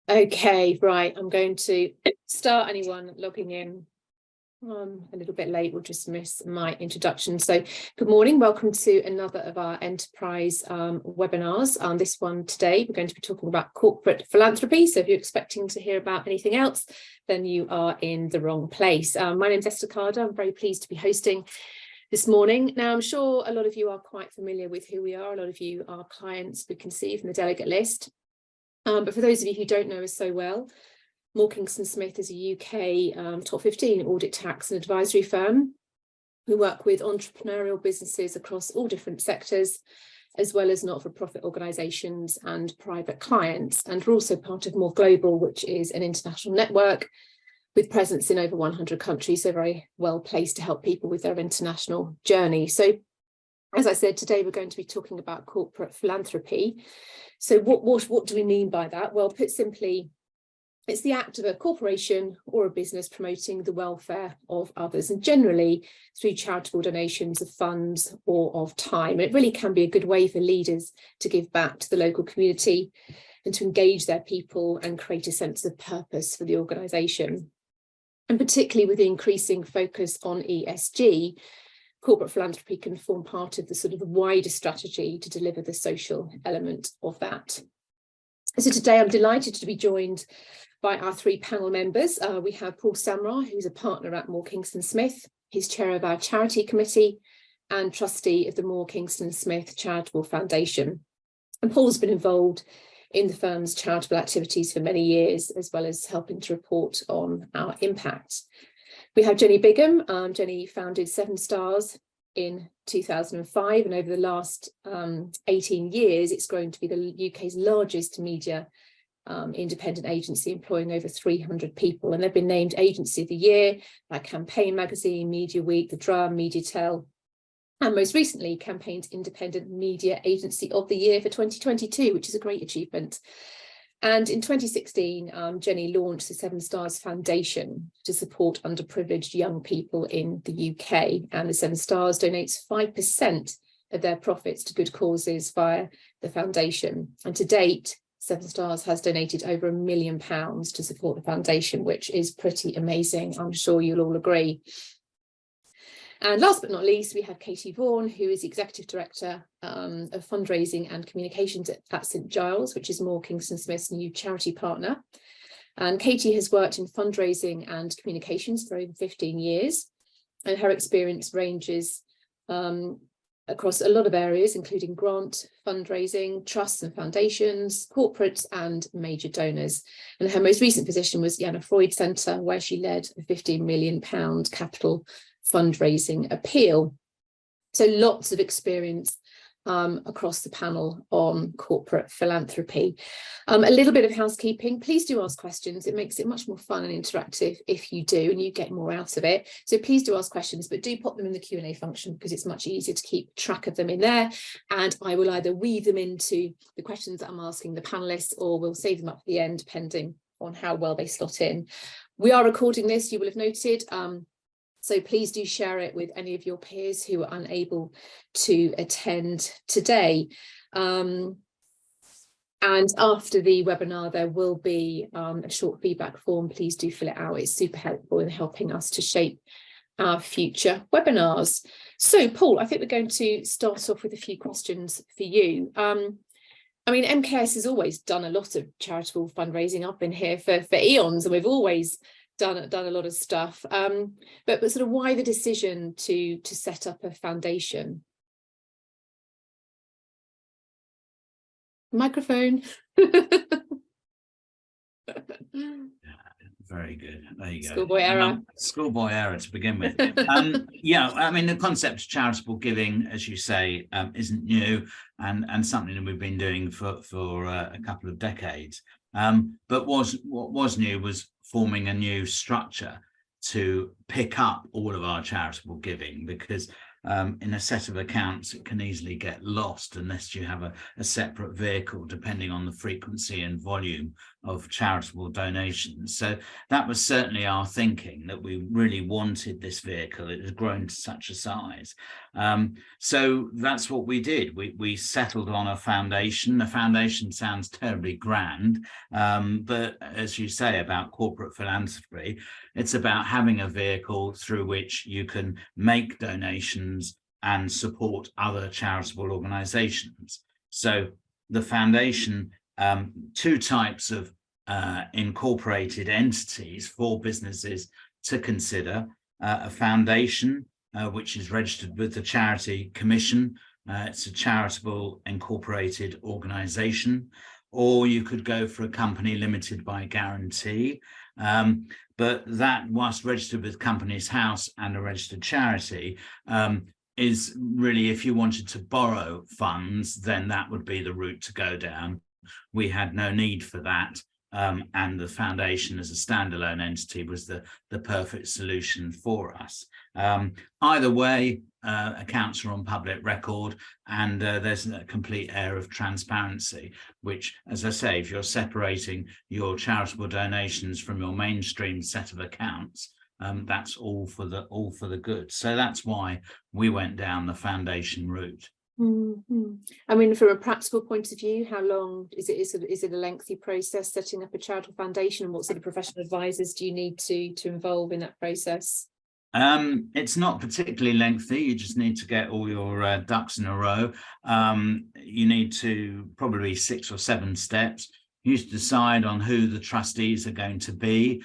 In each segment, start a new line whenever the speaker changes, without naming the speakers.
Okay, right. I'm going to start. Anyone logging in a little bit late will just miss my introduction. So good morning. Welcome to another of our enterprise webinars. This one today, we're going to be talking about corporate philanthropy. So if you're expecting to hear about anything else, then you are in the wrong place. My name is Esther Carter. I'm very pleased to be hosting this morning. Now, I'm sure a lot of you are quite familiar with who we are. A lot of you are clients, we can see from the delegate list. But for those of you who don't know us so well, Moore Kingston Smith is a UK top 15 audit, tax and advisory firm. We work with entrepreneurial businesses across all different sectors, as well as not-for-profit organisations and private clients. And we're also part of More Global, which is an international network with presence in over 100 countries, so very well placed to help people with their international journey. So, as I said, today we're going to be talking about corporate philanthropy. So what do we mean by that? Well, put simply, it's the act of a corporation or a business promoting the welfare of others, and generally through charitable donations of funds or of time. It really can be a good way for leaders to give back to the local community and to engage their people and create a sense of purpose for the organisation. And particularly with the increasing focus on ESG, corporate philanthropy can form part of the sort of the wider strategy to deliver the social element of that. So today I'm delighted to be joined by our three panel members. We have Paul Samra, who's a partner at Moore Kingston Smith. He's chair of our charity committee and trustee of the Moore Kingston Smith Charitable Foundation. And Paul's been involved in the firm's charitable activities for many years, as well as helping to report on our impact. We have Jenny Bigham. Jenny founded Seven Stars in 2005, and over the last 18 years, it's grown to be the UK's largest media independent agency, employing over 300 people. And they've been named Agency of the Year by Campaign Magazine, Media Week, The Drum, Media Tell, and most recently, Campaign's Independent Media Agency of the Year for 2022, which is a great achievement. And in 2016, Jenny launched the Seven Stars Foundation to support underprivileged young people in the UK. And the Seven Stars donates 5% of their profits to good causes via the foundation. And to date, Seven Stars has donated over £1 million to support the foundation, which is pretty amazing. I'm sure you'll all agree. And last but not least, we have Katie Vaughan, who is the Executive Director of Fundraising and Communications at St Giles, which is Moore Kingston Smith's new charity partner. And Katie has worked in fundraising and communications for over 15 years, and her experience ranges across a lot of areas, including grant, fundraising, trusts and foundations, corporates and major donors. And her most recent position was Jana Freud Centre, where she led a £15 million capital fundraising appeal. So lots of experience across the panel on corporate philanthropy. A little bit of housekeeping. Please do ask questions. It makes it much more fun and interactive if you do, and you get more out of it. So please do ask questions, but do pop them in the Q&A function, because it's much easier to keep track of them in there. And I will either weave them into the questions that I'm asking the panelists, or we'll save them up at the end, depending on how well they slot in. We are recording this, you will have noted. So please do share it with any of your peers who are unable to attend today. And after the webinar, there will be a short feedback form. Please do fill it out. It's super helpful in helping us to shape our future webinars. So, Paul, I think we're going to start off with a few questions for you. I mean, MKS has always done a lot of charitable fundraising. I've been here for eons, and we've always done a lot of stuff, but sort of why the decision to set up a foundation? Microphone.
Very good. There you go.
Schoolboy error.
Schoolboy error to begin with. Yeah, I mean, the concept of charitable giving, as you say, isn't new, and something that we've been doing for a couple of decades. But what was new was forming a new structure to pick up all of our charitable giving, because in a set of accounts, it can easily get lost unless you have a separate vehicle, depending on the frequency and volume of charitable donations. So that was certainly our thinking, that we really wanted this vehicle. It has grown to such a size. So that's what we did. We settled on a foundation. The foundation sounds terribly grand, but as you say about corporate philanthropy, it's about having a vehicle through which you can make donations and support other charitable organizations. So the foundation, two types of incorporated entities for businesses to consider: a foundation, which is registered with the Charity Commission. It's a charitable incorporated organization, or you could go for a company limited by guarantee. But that, whilst registered with Companies House and a registered charity, is really, if you wanted to borrow funds, then that would be the route to go down. We had no need for that. And the foundation as a standalone entity was the perfect solution for us. Either way, accounts are on public record, and there's a complete air of transparency, which, as I say, if you're separating your charitable donations from your mainstream set of accounts, that's all for the good. So that's why we went down the foundation route.
Mm-hmm. I mean, from a practical point of view, how long is it a lengthy process setting up a charitable foundation, and what sort of professional advisors do you need to involve in that process?
It's not particularly lengthy. You just need to get all your ducks in a row. You need to probably 6 or 7 steps. You decide on who the trustees are going to be,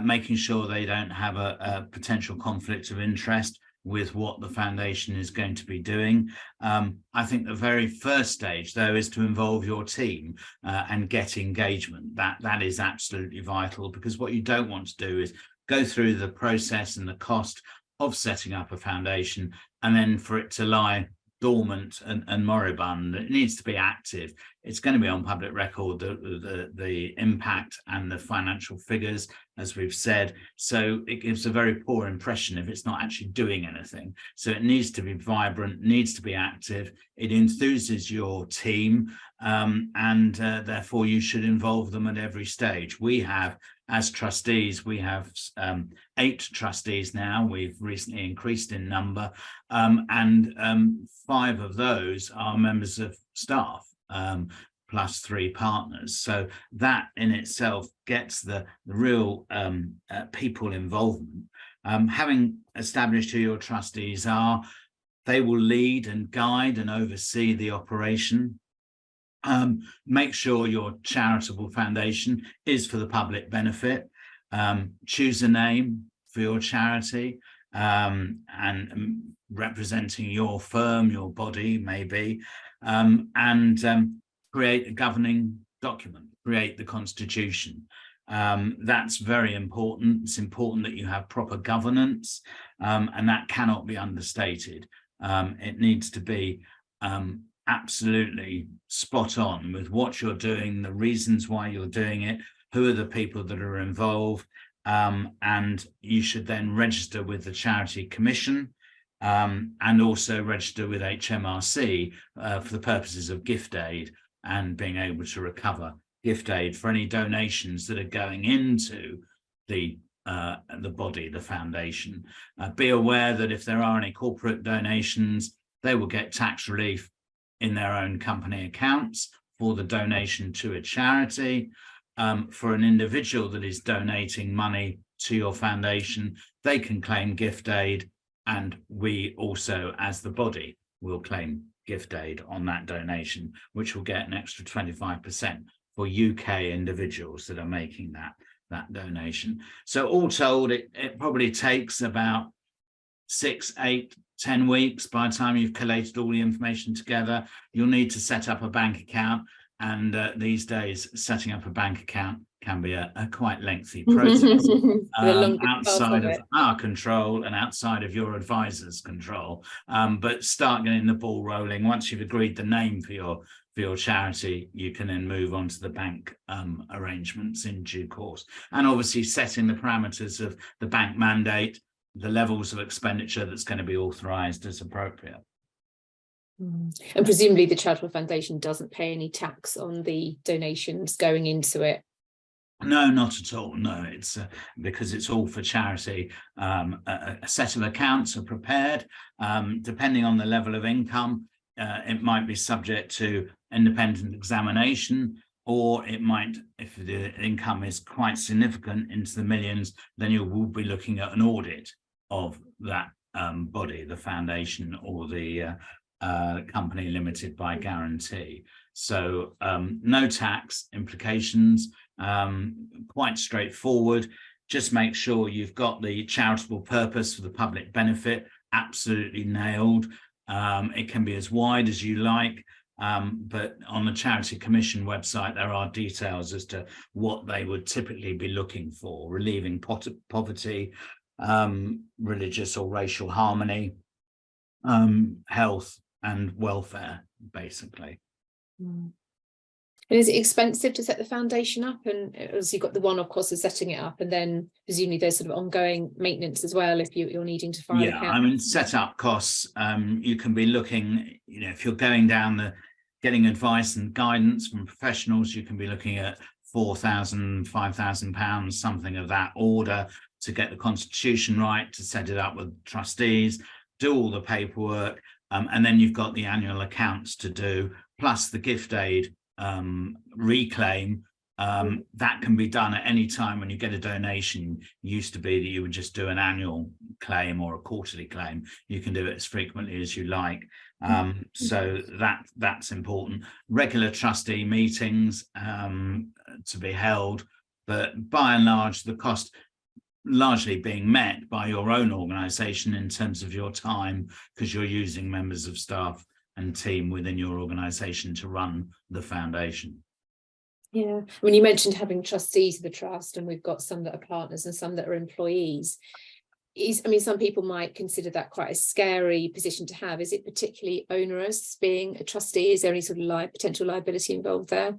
making sure they don't have a potential conflict of interest with what the foundation is going to be doing. I think the very first stage, though, is to involve your team and get engagement. That is absolutely vital, because what you don't want to do is go through the process and the cost of setting up a foundation and then for it to lie dormant and moribund. It needs to be active. It's going to be on public record, the impact and the financial figures, as we've said. So it gives a very poor impression if it's not actually doing anything. So it needs to be vibrant, needs to be active. It enthuses your team, and therefore you should involve them at every stage. We have, as trustees, we have 8 trustees now. We've recently increased in number, and 5 of those are members of staff, plus 3 partners. So that in itself gets the real people involvement. Having established who your trustees are, they will lead and guide and oversee the operation. Make sure your charitable foundation is for the public benefit. Choose a name for your charity, and representing your firm, your body, maybe, and create a governing document, create the constitution. That's very important. It's important that you have proper governance, and that cannot be understated. It needs to be absolutely spot on with what you're doing, the reasons why you're doing it, who are the people that are involved, and you should then register with the Charity Commission, and also register with HMRC for the purposes of gift aid and being able to recover gift aid for any donations that are going into the body, the foundation. Be aware that if there are any corporate donations, they will get tax relief in their own company accounts for the donation to a charity. For an individual that is donating money to your foundation, they can claim gift aid, and we also, as the body, will claim gift aid on that donation, which will get an extra 25% for UK individuals that are making that donation. So all told, it probably takes about 6, 8, 10 weeks. By the time you've collated all the information together, you'll need to set up a bank account. And these days, setting up a bank account can be a quite lengthy process, outside of our control and outside of your advisor's control. But start getting the ball rolling. Once you've agreed the name for your charity, you can then move on to the bank arrangements in due course. And obviously setting the parameters of the bank mandate, the levels of expenditure that's going to be authorised as appropriate.
And presumably the charitable foundation doesn't pay any tax on the donations going into it.
No, not at all. No, it's because it's all for charity. A set of accounts are prepared. Depending on the level of income, it might be subject to independent examination, or it might, if the income is quite significant into the millions, then you will be looking at an audit of that body, the foundation or the company limited by guarantee. So no tax implications, quite straightforward. Just make sure you've got the charitable purpose for the public benefit absolutely nailed. It can be as wide as you like, but on the Charity Commission website there are details as to what they would typically be looking for: relieving poverty, religious or racial harmony, health and welfare, basically.
And is it expensive to set the foundation up? And as you've got the one-off cost of setting it up, and then presumably there's sort of ongoing maintenance as well if you're needing to file
Yeah, I mean, setup costs, you can be looking, if you're going down getting advice and guidance from professionals, you can be looking at £4,000, £5,000, something of that order, to get the constitution right, to set it up with trustees, do all the paperwork, and then you've got the annual accounts to do, plus the gift aid reclaim. That can be done at any time when you get a donation. It used to be that you would just do an annual claim or a quarterly claim. You can do it as frequently as you like. So that's important. Regular trustee meetings to be held, but by and large the cost largely being met by your own organisation in terms of your time, because you're using members of staff and team within your organisation to run the foundation.
Yeah, I mean, you mentioned having trustees of the trust, and we've got some that are partners and some that are employees. I mean, some people might consider that quite a scary position to have. Is it particularly onerous being a trustee? Is there any sort of potential liability involved there?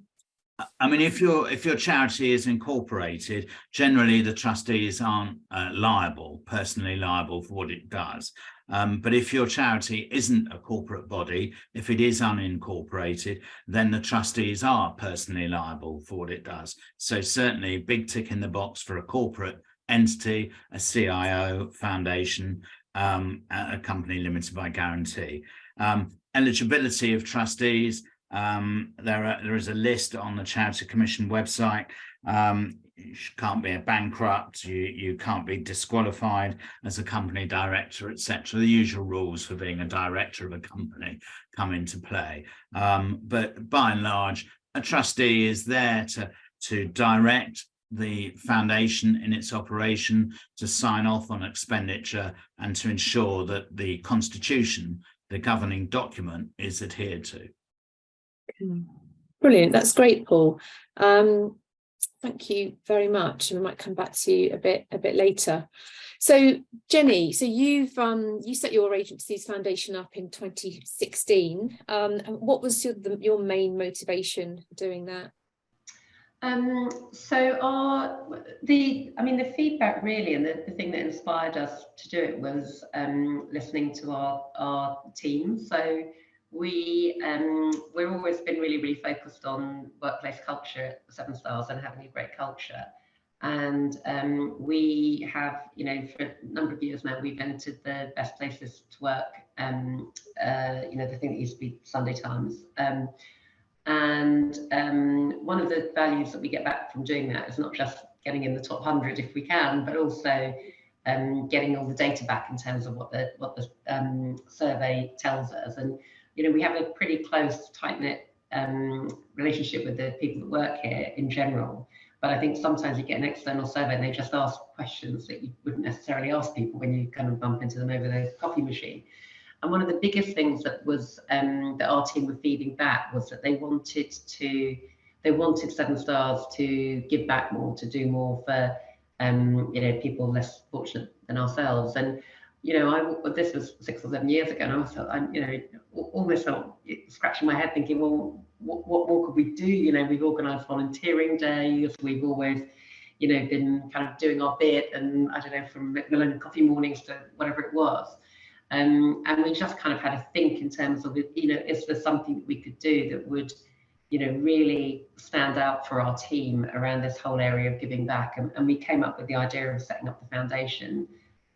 I mean, if your charity is incorporated, generally the trustees aren't personally liable for what it does. But if your charity isn't a corporate body, if it is unincorporated, then the trustees are personally liable for what it does. So certainly big tick in the box for a corporate entity, a CIO, foundation, a company limited by guarantee. Eligibility of trustees. There is a list on the Charity Commission website. You can't be a bankrupt, you can't be disqualified as a company director, etc. The usual rules for being a director of a company come into play. But by and large, a trustee is there to direct the foundation in its operation, to sign off on expenditure, and to ensure that the constitution, the governing document, is adhered to.
Brilliant, that's great, Paul. Thank you very much, and we might come back to you a bit later. So Jenny, so you set your agency's foundation up in 2016. What was your main motivation for doing that?
The feedback really, and the thing that inspired us to do it was listening to our team. So we've always been really focused on workplace culture at 7 Stars and having a great culture. And we have, for a number of years now, we've entered the best places to work, the thing that used to be Sunday Times. And one of the values that we get back from doing that is not just getting in the top 100 if we can, but also getting all the data back in terms of what the survey tells us. And we have a pretty close, tight-knit relationship with the people that work here in general. But I think sometimes you get an external survey and they just ask questions that you wouldn't necessarily ask people when you kind of bump into them over the coffee machine. And one of the biggest things that was that our team were feeding back was that they wanted 7 Stars to give back more, to do more for people less fortunate than ourselves. And this was 6 or 7 years ago, and I was almost scratching my head thinking, well, what more could we do? We've organised volunteering days, we've always you know, been kind of doing our bit, and I don't know, from Macmillan coffee mornings to whatever it was. And we just kind of had to think in terms of, you know, is there something that we could do that would, you know, really stand out for our team around this whole area of giving back. And we came up with the idea of setting up the foundation.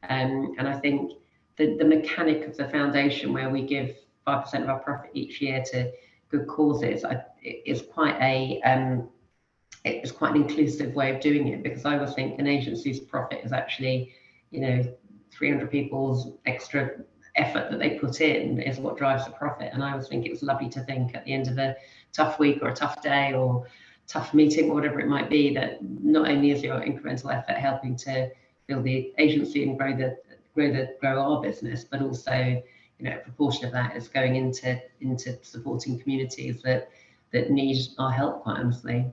And I think the mechanic of the foundation, where we give 5% of our profit each year to good causes, is quite an inclusive way of doing it, because I always think an agency's profit is actually, you know, 300 people's extra effort that they put in is what drives the profit. And I always think it's lovely to think at the end of a tough week or a tough day or tough meeting or whatever it might be, that not only is your incremental effort helping to build the agency and grow our business, but also, you know, a proportion of that is going into supporting communities that need our help, quite honestly.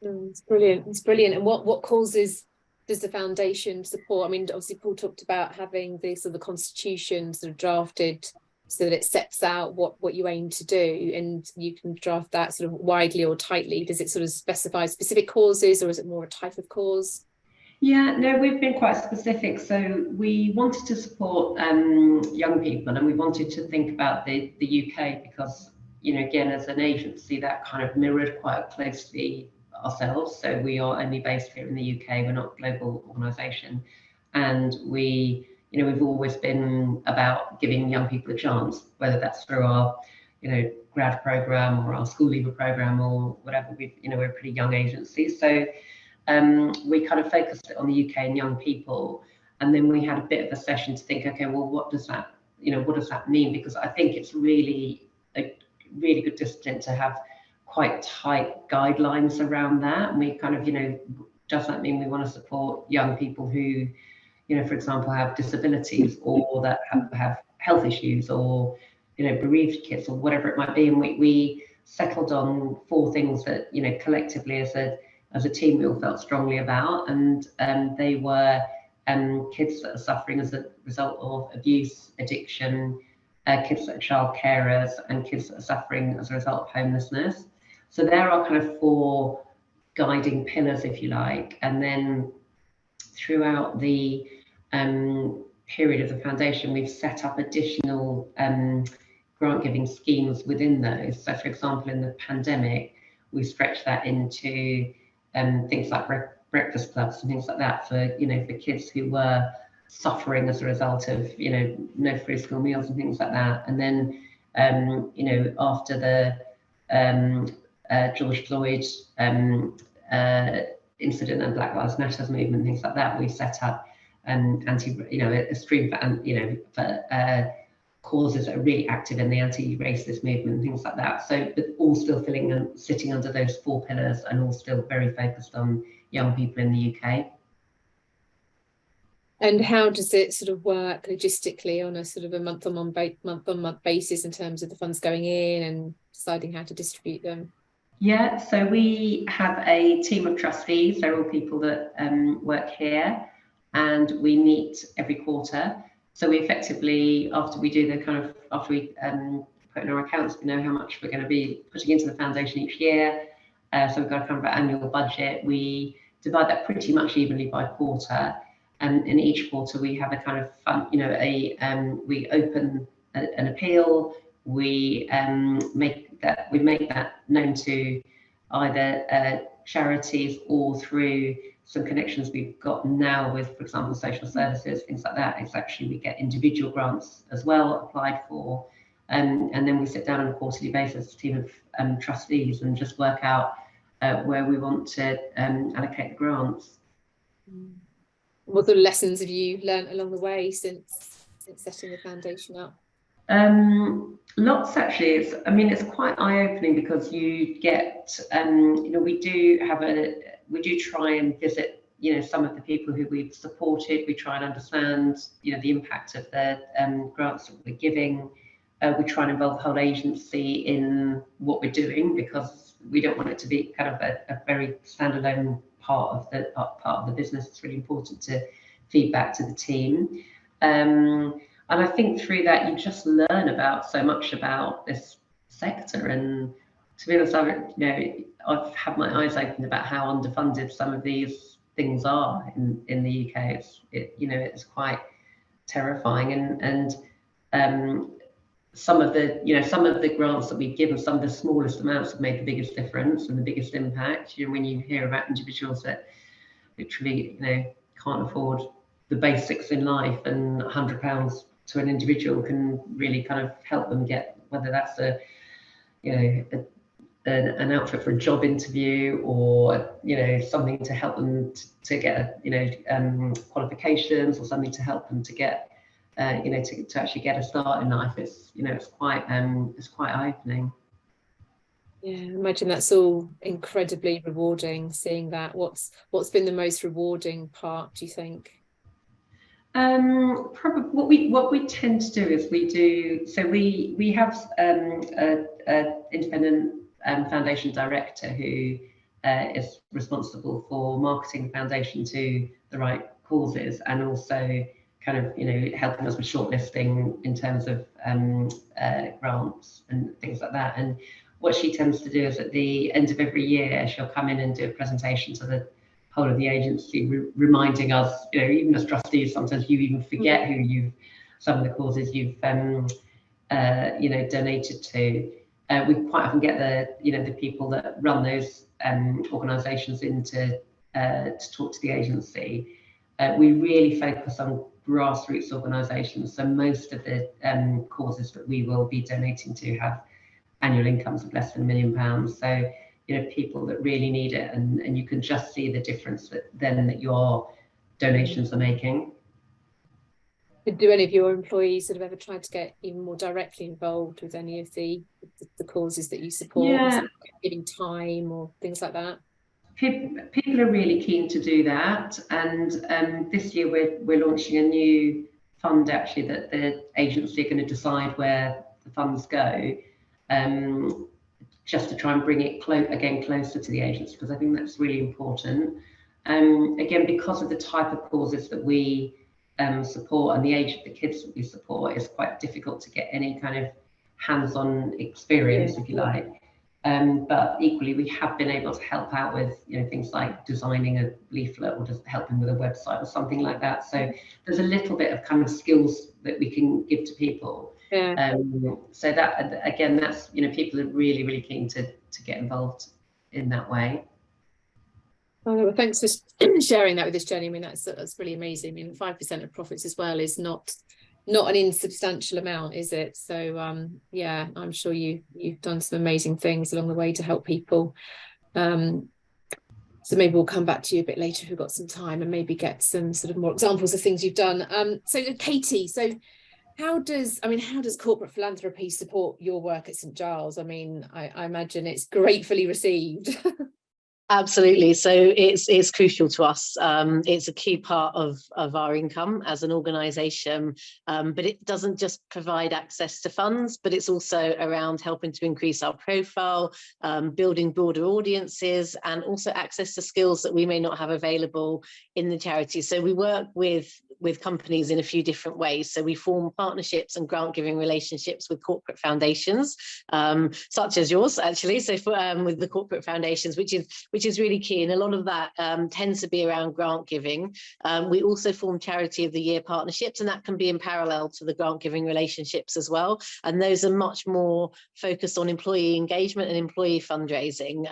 It's brilliant. It's brilliant. And what causes does the foundation support? I mean, obviously Paul talked about having the sort of the constitution sort of drafted so that it sets out what you aim to do, and you can draft that sort of widely or tightly. Does it sort of specify specific causes, or is it more a type of cause?
Yeah, no, we've been quite specific. So we wanted to support young people, and we wanted to think about the UK, because, you know, again, as an agency, that kind of mirrored quite closely ourselves. So we are only based here in the UK, we're not a global organisation, and we, you know, we've always been about giving young people a chance, whether that's through our, you know, grad programme or our school leaver programme or whatever. We're a pretty young agency, so we kind of focused it on the UK and young people, and then we had a bit of a session to think, okay, well, what does that mean? Because I think it's really a really good discipline to have quite tight guidelines around that. And we kind of, you know, does that mean we want to support young people who, you know, for example, have disabilities, or that have health issues, or, you know, bereaved kids, or whatever it might be? And we settled on 4 things that, you know, collectively as a team we all felt strongly about, and they were kids that are suffering as a result of abuse, addiction, kids that are child carers, and kids that are suffering as a result of homelessness. So there are kind of 4 guiding pillars, if you like. And then throughout the period of the foundation, we've set up additional grant giving schemes within those. So for example, in the pandemic, we stretched that into things like breakfast clubs and things like that for, you know, for kids who were suffering as a result of, you know, no free school meals and things like that. And then, you know, after the George Floyd incident and Black Lives Matter movement, things like that, we set up a stream for causes that are really active in the anti-racist movement and things like that. So, but all still sitting under those 4 pillars, and all still very focused on young people in the UK.
And how does it sort of work logistically on a sort of a month-on-month basis in terms of the funds going in and deciding how to distribute them?
Yeah, so we have a team of trustees. They're all people that work here, and we meet every quarter. So we effectively, after we put in our accounts, we know how much we're going to be putting into the foundation each year. So we've got a kind of annual budget. We divide that pretty much evenly by quarter. And in each quarter, we have a kind of fun, you know, we open an appeal. We make that known to either charities, or through some connections we've got now with, for example, social services, things like that. It's actually, we get individual grants as well applied for, and then we sit down on a quarterly basis, a team of trustees, and just work out where we want to allocate the grants.
What sort of lessons have you learned along the way since setting the foundation up?
Lots, actually. It's quite eye-opening, because you get, you know, we do try and visit, you know, some of the people who we've supported. We try and understand, you know, the impact of the grants that we're giving. We try and involve the whole agency in what we're doing, because we don't want it to be kind of a very standalone part of the business. It's really important to feed back to the team. And I think through that, you just learn about so much about this sector, and to be honest, I've had my eyes opened about how underfunded some of these things are in the UK. It's quite terrifying, and some of the grants that we've given, some of the smallest amounts have made the biggest difference and the biggest impact. When you hear about individuals that literally can't afford the basics in life, and £100 to an individual can really kind of help them get, whether that's an outfit for a job interview, or something to help them to get qualifications, or something to help them to get to actually get a start in life. It's quite eye-opening.
Yeah, I imagine that's all incredibly rewarding, seeing that. What's been the most rewarding part, do you think?
Probably what we tend to do is we have a independent foundation director who is responsible for marketing the foundation to the right causes, and also kind of helping us with shortlisting in terms of grants and things like that. And what she tends to do is at the end of every year, she'll come in and do a presentation to the whole of the agency, reminding us, even as trustees, sometimes you even forget some of the causes you've donated to. We quite often get the people that run those organisations in to talk to the agency. We really focus on grassroots organisations, so most of the causes that we will be donating to have annual incomes of less than £1 million. So people that really need it, and you can just see the difference that your donations are making.
Do any of your employees sort of ever try to get even more directly involved with any of the causes that you support?
Yeah.
Giving time or things like that?
People are really keen to do that, and this year we're launching a new fund actually that the agency are going to decide where the funds go, just to try and bring it closer to the agency, because I think that's really important. Again, because of the type of causes that we support and the age of the kids that we support, it's quite difficult to get any kind of hands-on experience, if you like. But equally, we have been able to help out with things like designing a leaflet, or just helping with a website or something like that. So there's a little bit of kind of skills that we can give to people.
Yeah.
So that, again, that's people are really, really keen to get involved in that way.
Oh, well, thanks for sharing that with us, Jenny. I mean, that's really amazing. I mean, 5% of profits as well is not an insubstantial amount, is it? So yeah, I'm sure you've done some amazing things along the way to help people. So maybe we'll come back to you a bit later if we've got some time, and maybe get some sort of more examples of things you've done. So Katie, so how does corporate philanthropy support your work at St Giles? I mean, I imagine it's gratefully received.
Absolutely. So it's crucial to us. It's a key part of our income as an organisation, but it doesn't just provide access to funds, but it's also around helping to increase our profile, building broader audiences, and also access to skills that we may not have available in the charity. So we work with companies in a few different ways. So we form partnerships and grant giving relationships with corporate foundations, such as yours, actually. So with the corporate foundations, which is really key, and a lot of that tends to be around grant giving. We also form Charity of the Year partnerships, and that can be in parallel to the grant giving relationships as well. And those are much more focused on employee engagement and employee fundraising.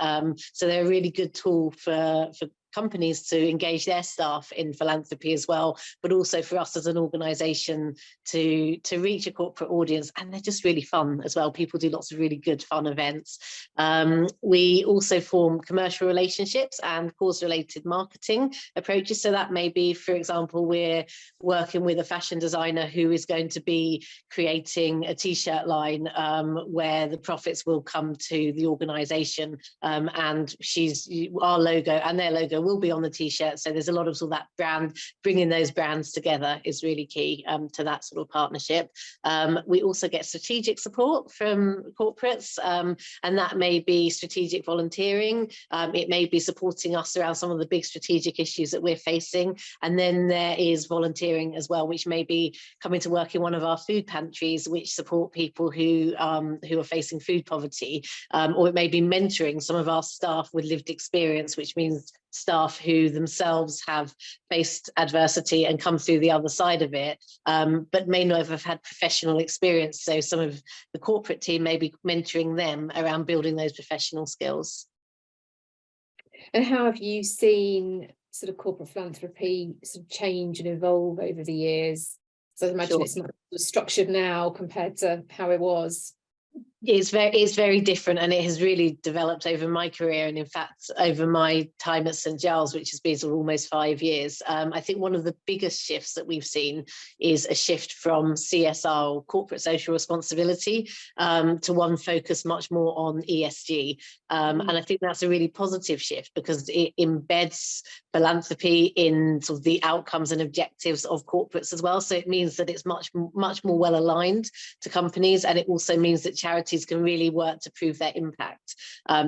So they're a really good tool for companies to engage their staff in philanthropy as well, but also for us as an organisation to reach a corporate audience. And they're just really fun as well. People do lots of really good fun events. We also form commercial relationships and cause-related marketing approaches. So that may be, for example, we're working with a fashion designer who is going to be creating a t-shirt line where the profits will come to the organisation, and our logo and their logo logo will be on the t-shirt. So there's a lot of sort of that brand, bringing those brands together is really key to that sort of partnership. We also get strategic support from corporates, and that may be strategic volunteering. It may be supporting us around some of the big strategic issues that we're facing. And then there is volunteering as well, which may be coming to work in one of our food pantries, which support people who are facing food poverty, or it may be mentoring some of our staff with lived experience, which means staff who themselves have faced adversity and come through the other side of it, but may not have had professional experience. So some of the corporate team may be mentoring them around building those professional skills.
And how have you seen sort of corporate philanthropy sort of change and evolve over the years? So I imagine it's not structured now compared to how it was.
It's very different, and it has really developed over my career, and in fact over my time at St Giles, which has been sort of almost 5 years. I think one of the biggest shifts that we've seen is a shift from CSR, or corporate social responsibility, to one focused much more on ESG, and I think that's a really positive shift because it embeds philanthropy in sort of the outcomes and objectives of corporates as well. So it means that it's much more well aligned to companies, and it also means that charities can really work to prove their impact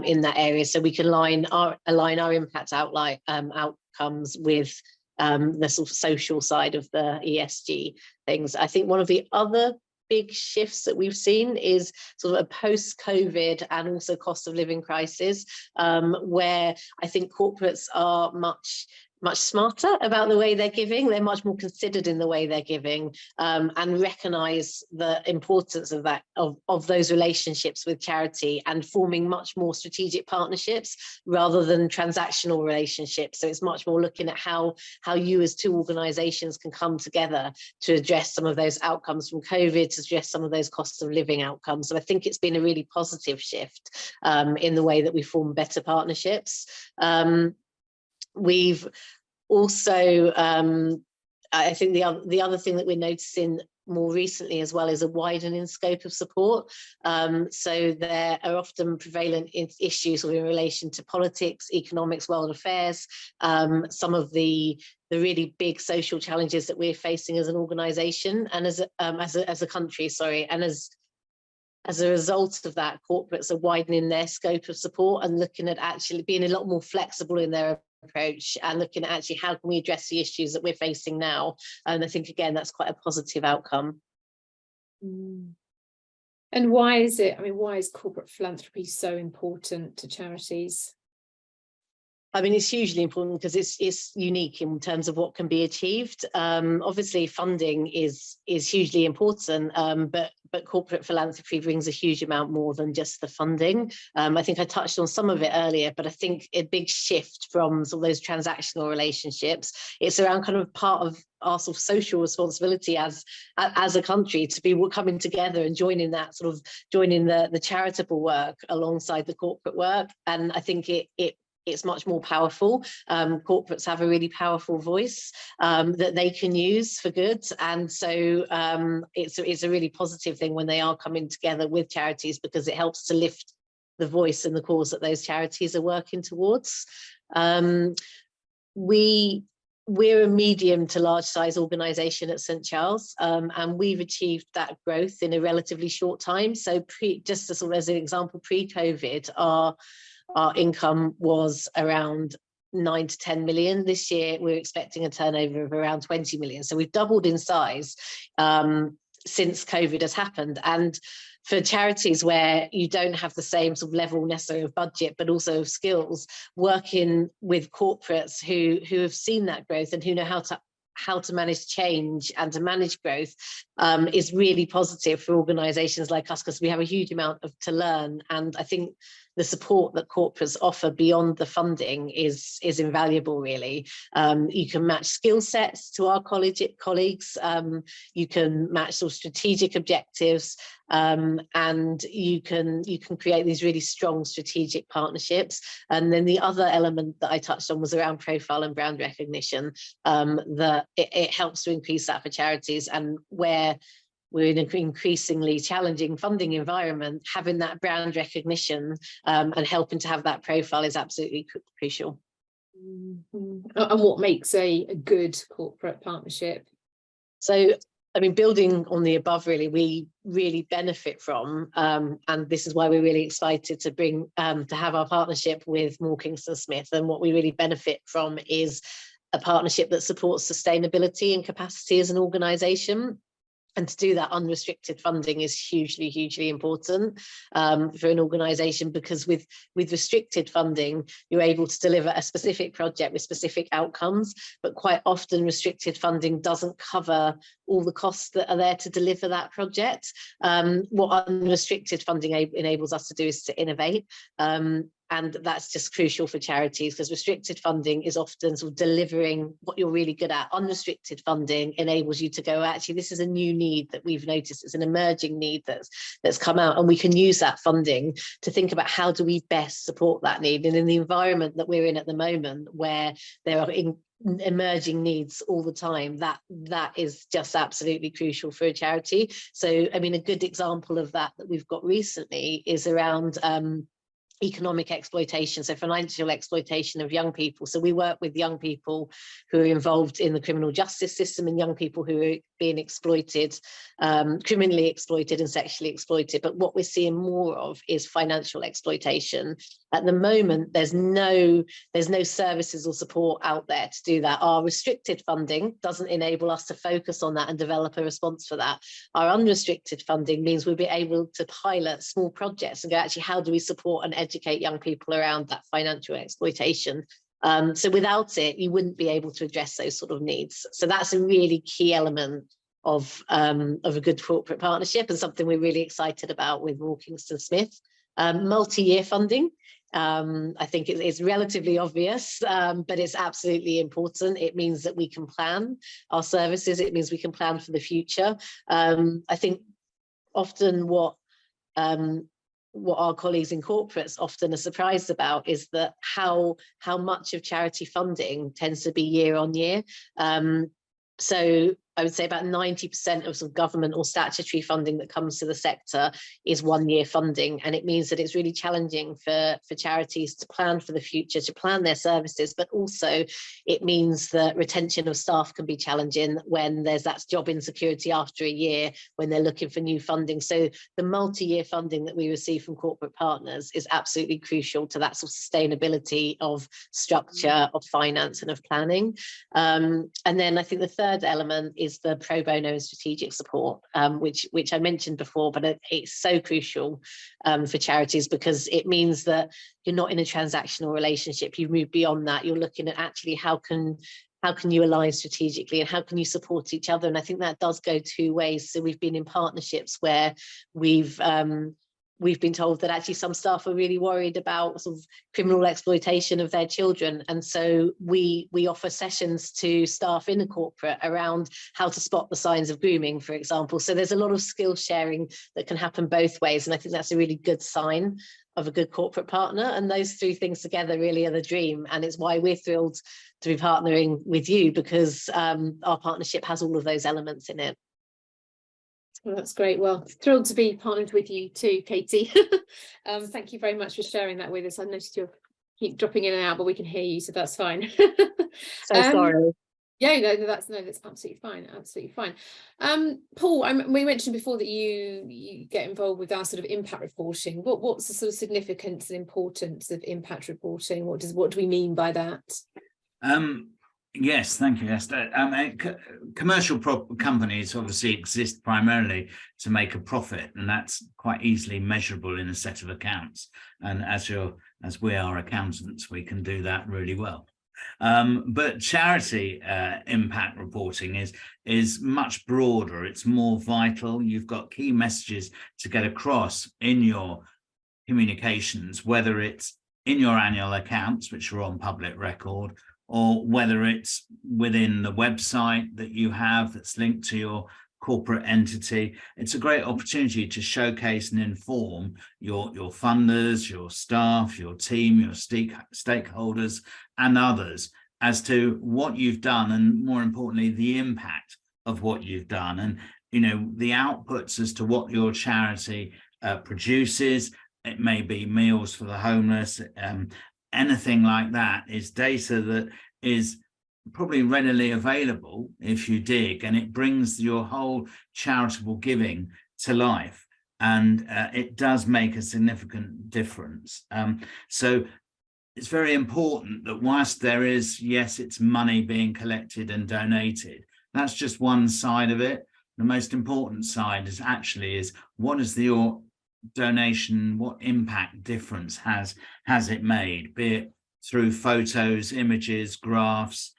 in that area. So we can align our impact outcomes with the sort of social side of the ESG things. I think one of the other big shifts that we've seen is sort of a post-COVID and also cost of living crisis, where I think corporates are much smarter about the way they're giving. They're much more considered in the way they're giving, and recognise the importance of that, of those relationships with charity, and forming much more strategic partnerships rather than transactional relationships. So it's much more looking at how you as two organisations can come together to address some of those outcomes from COVID, to address some of those cost of living outcomes. So I think it's been a really positive shift in the way that we form better partnerships. We've also, I think the other thing that we're noticing more recently as well is a widening scope of support. So there are often prevalent issues in relation to politics, economics, world affairs, some of the really big social challenges that we're facing as an organisation and as a country, and as a result of that, corporates are widening their scope of support and looking at actually being a lot more flexible in their approach and looking at actually how can we address the issues that we're facing now. And I think, again, that's quite a positive outcome.
And why is corporate philanthropy so important to charities?
I mean, it's hugely important because it's unique in terms of what can be achieved. Obviously, funding is hugely important, but corporate philanthropy brings a huge amount more than just the funding. I think I touched on some of it earlier, but I think a big shift from sort of those transactional relationships, it's around kind of part of our sort of social responsibility as a country to be coming together and joining the charitable work alongside the corporate work. And I think it's much more powerful. Corporates have a really powerful voice that they can use for good, and so it's a really positive thing when they are coming together with charities, because it helps to lift the voice and the cause that those charities are working towards. We're a medium to large size organisation at St Giles, and we've achieved that growth in a relatively short time. So just as an example, pre-COVID, our income was around 9 to 10 million. This year, we're expecting a turnover of around 20 million. So we've doubled in size since COVID has happened. And for charities where you don't have the same sort of level necessarily of budget, but also of skills, working with corporates who have seen that growth and who know how to manage change and to manage growth is really positive for organisations like us, because we have a huge amount to learn. And I think the support that corporates offer beyond the funding is invaluable, really. You can match skill sets to our colleagues, you can match sort of strategic objectives, and you can create these really strong strategic partnerships. And then the other element that I touched on was around profile and brand recognition, that it helps to increase that for charities, and where we're in an increasingly challenging funding environment, having that brand recognition and helping to have that profile is absolutely crucial.
And what makes a good corporate partnership?
So, I mean, building on the above, really, we really benefit from, and this is why we're really excited to bring to have our partnership with Moore Kingston Smith. And what we really benefit from is a partnership that supports sustainability and capacity as an organisation. And to do that, unrestricted funding is hugely important for an organisation, because with restricted funding, you're able to deliver a specific project with specific outcomes, but quite often restricted funding doesn't cover all the costs that are there to deliver that project. What unrestricted funding enables us to do is to innovate. And that's just crucial for charities, because restricted funding is often sort of delivering what you're really good at. Unrestricted funding enables you to go, actually, this is a new need that we've noticed. It's an emerging need that's come out, and we can use that funding to think about how do we best support that need. And in the environment that we're in at the moment, where there are emerging needs all the time, that is just absolutely crucial for a charity. So, I mean, a good example of that we've got recently is around economic exploitation, so financial exploitation of young people. So we work with young people who are involved in the criminal justice system, and young people who are being exploited, criminally exploited and sexually exploited. But what we're seeing more of is financial exploitation. At the moment, there's no services or support out there to do that. Our restricted funding doesn't enable us to focus on that and develop a response for that. Our unrestricted funding means we'll be able to pilot small projects and go, actually, how do we support and educate young people around that financial exploitation? So without it, you wouldn't be able to address those sort of needs. So that's a really key element of a good corporate partnership, and something we're really excited about with Moore Kingston Smith. Multi-year funding. I think it's relatively obvious, but it's absolutely important. It means that we can plan our services. It means we can plan for the future. I think often what our colleagues in corporates often are surprised about is that how much of charity funding tends to be year on year. So I would say about 90% of sort of government or statutory funding that comes to the sector is 1 year funding. And it means that it's really challenging for charities to plan for the future, to plan their services, but also it means that retention of staff can be challenging when there's that job insecurity after a year, when they're looking for new funding. So the multi-year funding that we receive from corporate partners is absolutely crucial to that sort of sustainability of structure, of finance and of planning. And then I think the third element is the pro bono and strategic support, which I mentioned before, but it's so crucial for charities, because it means that you're not in a transactional relationship. You've moved beyond that. You're looking at actually how can you align strategically and how can you support each other? And I think that does go two ways. So we've been in partnerships where we've been told that actually some staff are really worried about sort of criminal exploitation of their children. And so we offer sessions to staff in a corporate around how to spot the signs of grooming, for example. So there's a lot of skill sharing that can happen both ways. And I think that's a really good sign of a good corporate partner. And those three things together really are the dream. And it's why we're thrilled to be partnering with you, because our partnership has all of those elements in it.
Well, that's great. Well, thrilled to be partnered with you too, Katie. Thank you very much for sharing that with us. I noticed you keep dropping in and out, but we can hear you, so that's fine.
So sorry.
Yeah, that's absolutely fine. Absolutely fine. Paul, we mentioned before that you get involved with our sort of impact reporting. What's the sort of significance and importance of impact reporting? What do we mean by that?
Yes, thank you, Esther. Commercial companies obviously exist primarily to make a profit, and that's quite easily measurable in a set of accounts. And as we are accountants, we can do that really well. But charity impact reporting is much broader. It's more vital. You've got key messages to get across in your communications, whether it's in your annual accounts, which are on public record, or whether it's within the website that you have that's linked to your corporate entity. It's a great opportunity to showcase and inform your funders, your staff, your team, your stakeholders and others as to what you've done, and more importantly, the impact of what you've done, and the outputs as to what your charity produces. It may be meals for the homeless, anything like that is data that is probably readily available if you dig, and it brings your whole charitable giving to life, and it does make a significant difference. So it's very important that whilst there is, yes, it's money being collected and donated, that's just one side of it. The most important side is what is your donation, what impact difference has it made, be it through photos, images, graphs,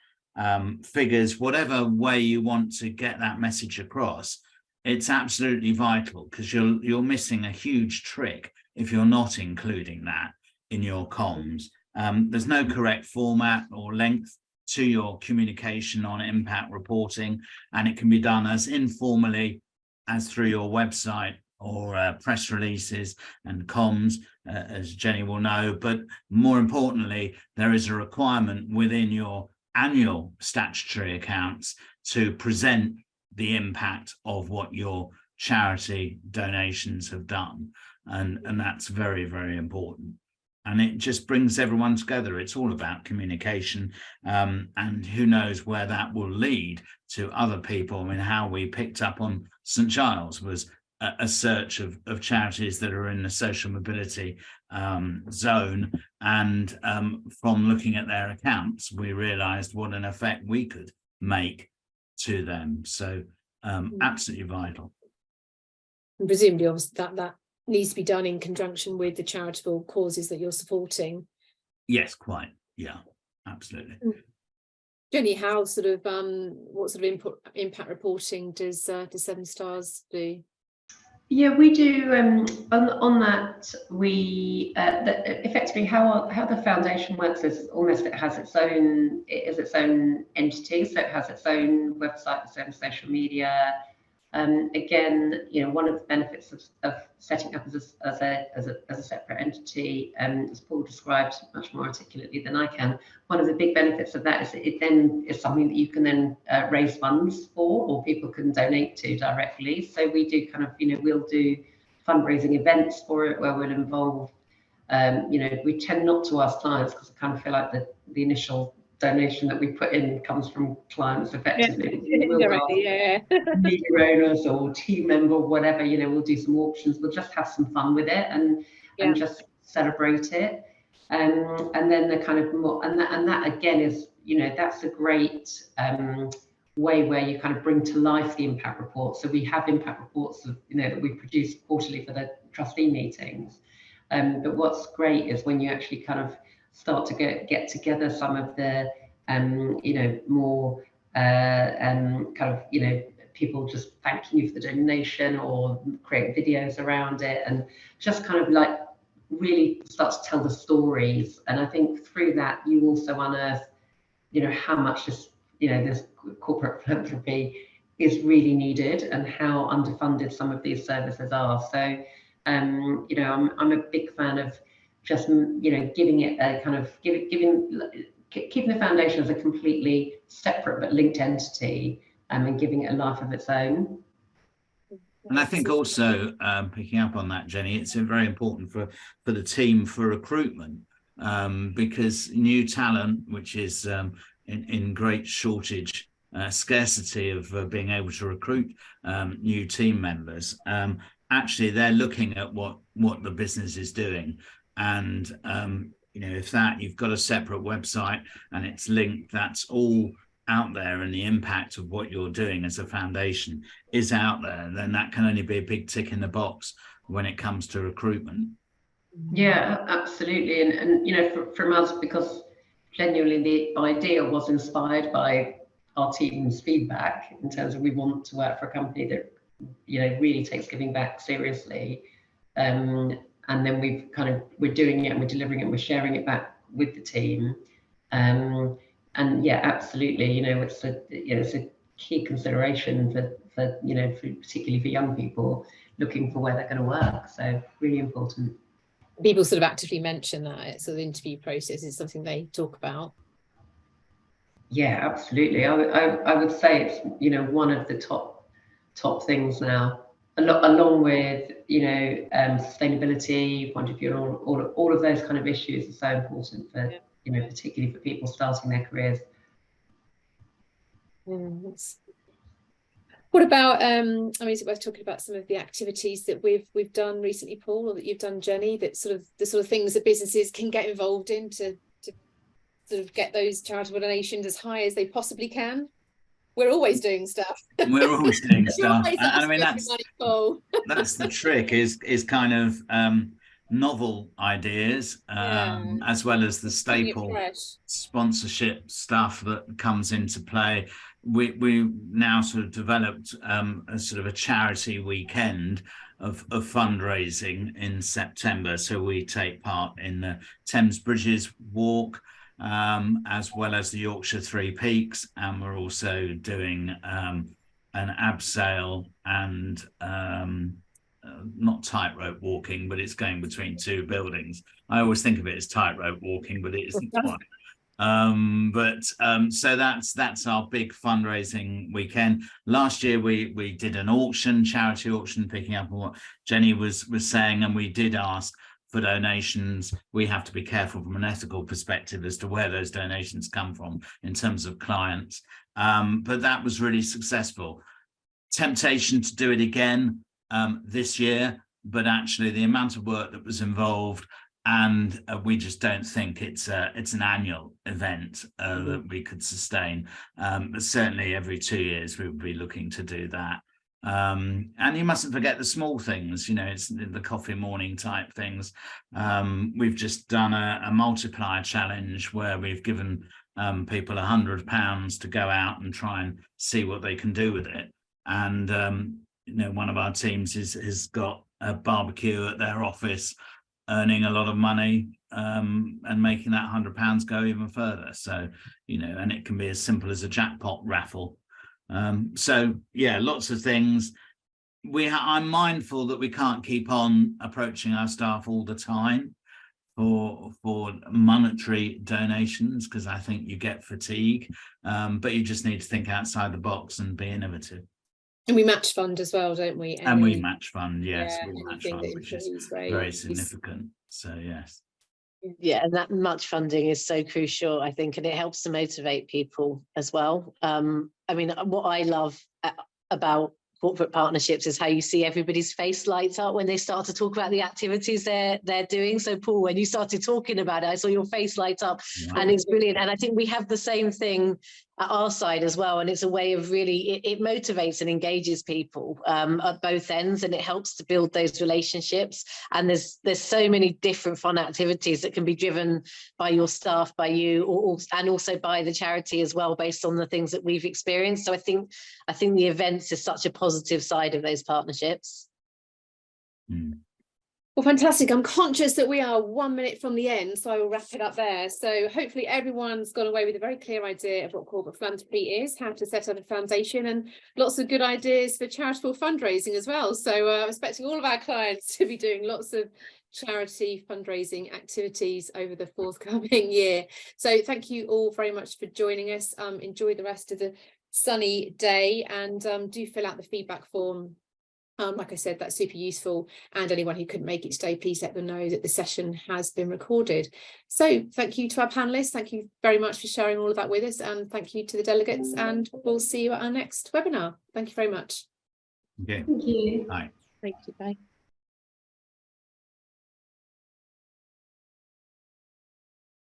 figures, whatever way you want to get that message across. It's absolutely vital, because you're missing a huge trick if you're not including that in your comms. There's no correct format or length to your communication on impact reporting, and it can be done as informally as through your website or press releases and comms, as Jenny will know. But more importantly, there is a requirement within your annual statutory accounts to present the impact of what your charity donations have done, and that's very, very important. And it just brings everyone together. It's all about communication, and who knows where that will lead to other people. I mean, how we picked up on St Giles was a search of charities that are in the social mobility zone, and from looking at their accounts, we realized what an effect we could make to them. So absolutely vital.
And presumably, obviously, that needs to be done in conjunction with the charitable causes that you're supporting.
Yes, quite. Yeah, absolutely.
Jenny, what sort of impact reporting does Seven Stars do?
Yeah, we do. On that, we effectively how the foundation works is almost it has its own entity, so it has its own website, its own social media. Again, one of the benefits of setting up as a separate entity, as Paul described much more articulately than I can, one of the big benefits of that is that it then is something that you can then raise funds for, or people can donate to directly. So we do we'll do fundraising events for it where we'll involve, we tend not to ask clients, because I kind of feel like the initial donation that we put in comes from clients effectively.
Yeah.
Media owners or team member, whatever, we'll do some auctions, we'll just have some fun with it and just celebrate it. And then the kind of more, and that again is, that's a great way where you kind of bring to life the impact report. So we have impact reports of, that we produce quarterly for the trustee meetings. But what's great is when you actually kind of start to get together some of the more people just thanking you for the donation, or create videos around it, and just kind of like really start to tell the stories. And I think through that you also unearth how much this corporate philanthropy is really needed, and how underfunded some of these services are. So I'm a big fan of just giving it a kind of keeping the foundation as a completely separate but linked entity, and giving it a life of its own.
And I think also, picking up on that, Jenny, it's very important for the team for recruitment, because new talent, which is in great shortage, scarcity of being able to recruit new team members, actually they're looking at what the business is doing. And if that you've got a separate website and it's linked, that's all out there, and the impact of what you're doing as a foundation is out there, then that can only be a big tick in the box when it comes to recruitment.
Yeah, absolutely. And from us, because genuinely the idea was inspired by our team's feedback in terms of we want to work for a company that really takes giving back seriously. And then we're doing it, and we're delivering it, and we're sharing it back with the team. And yeah, absolutely, it's a key consideration for particularly for young people looking for where they're going to work. So really important.
People sort of actively mention that sort of interview process is something they talk about.
Yeah, absolutely. I would say it's one of the top things now. along with, you know, sustainability point of view, and all of those kind of issues are so important for, you know, particularly for people starting their careers.
What about I mean, is it worth talking about some of the activities that we've done recently, Paul, or that you've done, Jenny, that sort of the sort of things that businesses can get involved in to sort of get those charitable donations as high as they possibly can? We're always doing stuff.
We're always doing stuff,
always
and I mean that's the trick is kind of novel ideas, as well as the staple sponsorship stuff that comes into play. We now sort of developed a sort of a charity weekend of fundraising in September. So we take part in the Thames Bridges Walk, as well as the Yorkshire Three Peaks, and we're also doing an abseil and not tightrope walking, but it's going between two buildings. I always think of it as tightrope walking, but it isn't quite. So that's our big fundraising weekend. Last year we did an auction, charity auction, picking up on what Jenny was saying, and we did ask for donations. We have to be careful from an ethical perspective as to where those donations come from in terms of clients, but that was really successful. Temptation to do it again this year, but actually the amount of work that was involved, and we just don't think it's an annual event that we could sustain. But certainly every 2 years we would be looking to do that. And you mustn't forget the small things, you know, it's the coffee morning type things. We've just done a multiplier challenge where we've given people £100 to go out and try and see what they can do with it. And you know, one of our teams has got a barbecue at their office, earning a lot of money, and making that £100 go even further. So, you know, and it can be as simple as a jackpot raffle. So yeah, lots of things. I'm mindful that we can't keep on approaching our staff all the time for monetary donations, because I think you get fatigue, but you just need to think outside the box and be innovative.
And we match fund as well, don't we?
And we match fund, yes,
yeah,
we match fund, which is very significant. So yes.
Yeah, and that much funding is so crucial, I think, and it helps to motivate people as well. I mean, what I love about corporate partnerships is how you see everybody's face lights up when they start to talk about the activities they're doing. So Paul, when you started talking about it, I saw your face light up, and it's brilliant. And I think we have the same thing at our side as well, and it's a way of really it motivates and engages people at both ends, and it helps to build those relationships. And there's so many different fun activities that can be driven by your staff, by you, and also by the charity as well, based on the things that we've experienced. So I think the events is such a positive side of those partnerships.
Well, fantastic. I'm conscious that we are 1 minute from the end, so I will wrap it up there. So hopefully everyone's gone away with a very clear idea of what corporate philanthropy is, how to set up a foundation, and lots of good ideas for charitable fundraising as well. So I'm expecting all of our clients to be doing lots of charity fundraising activities over the forthcoming year. So thank you all very much for joining us. Enjoy the rest of the sunny day, and do fill out the feedback form. Like I said, that's super useful, and anyone who couldn't make it today, please let them know that the session has been recorded. So thank you to our panelists, thank you very much for sharing all of that with us, and thank you to the delegates, and we'll see you at our next webinar. Thank you very much.
Okay.
Thank you.
Bye.
Thank you. Bye.